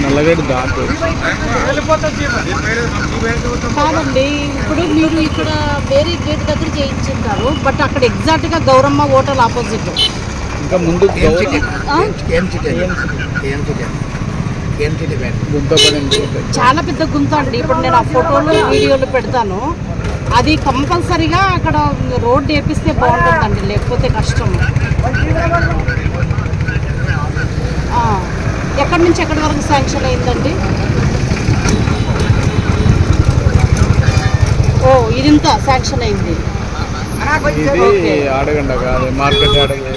నల్లగడ్డ దాటు కాదండి. ఇప్పుడు మీరు ఇక్కడ వేరే గేట్ దగ్గర చేయించుంటారు, బట్ అక్కడ ఎగ్జాక్ట్గా గౌరమ్మ హోటల్ ఆపోజిట్. ఇంకా ముందు గుంత పడింది. చాలా పెద్ద గుంత అండి. ఇప్పుడు నేను ఆ ఫోటోలు వీడియోలు పెడతాను. అది కంపల్సరీగా అక్కడ రోడ్డు వేపిస్తే బాగుంటుందండి, లేకపోతే కష్టం. ఎక్కడి నుంచి ఎక్కడి వరకు శాంక్షన్ అయిందండి? ఓ, ఇదింత శాంక్షన్ అయింది. ఇది ఆడగండ కాదు, మార్కెట్ ఆడగండ.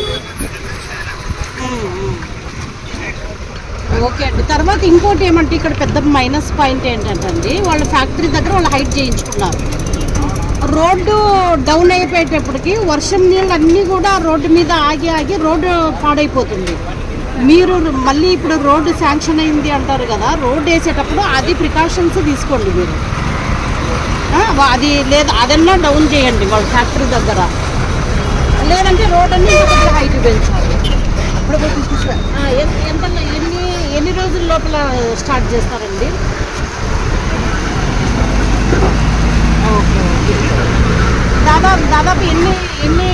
ఓకే అండి. తర్వాత ఇంకోటి ఏమంటే ఇక్కడ పెద్ద మైనస్ పాయింట్ ఏంటంటే వాళ్ళ ఫ్యాక్టరీ దగ్గర వాళ్ళు హైట్ చేయించుకున్నారు. రోడ్డు డౌన్ అయిపోయేటప్పటికి వర్షం నీళ్ళు అన్నీ కూడా రోడ్డు మీద ఆగి ఆగి రోడ్డు పాడైపోతుంది. మీరు మళ్ళీ ఇప్పుడు రోడ్డు శాంక్షన్ అయింది అంటారు కదా, రోడ్డు వేసేటప్పుడు అది ప్రికాషన్స్ తీసుకోండి మీరు. అది లేదా అదన్నా డౌన్ చేయండి వాళ్ళ ఫ్యాక్టరీ దగ్గర, లేదంటే రోడ్ అన్ని హైట్ పెంచాలి. ఎంత ఎన్ని రోజుల లోపల స్టార్ట్ చేస్తారండి? ఓకే. దాదాపు ఎన్ని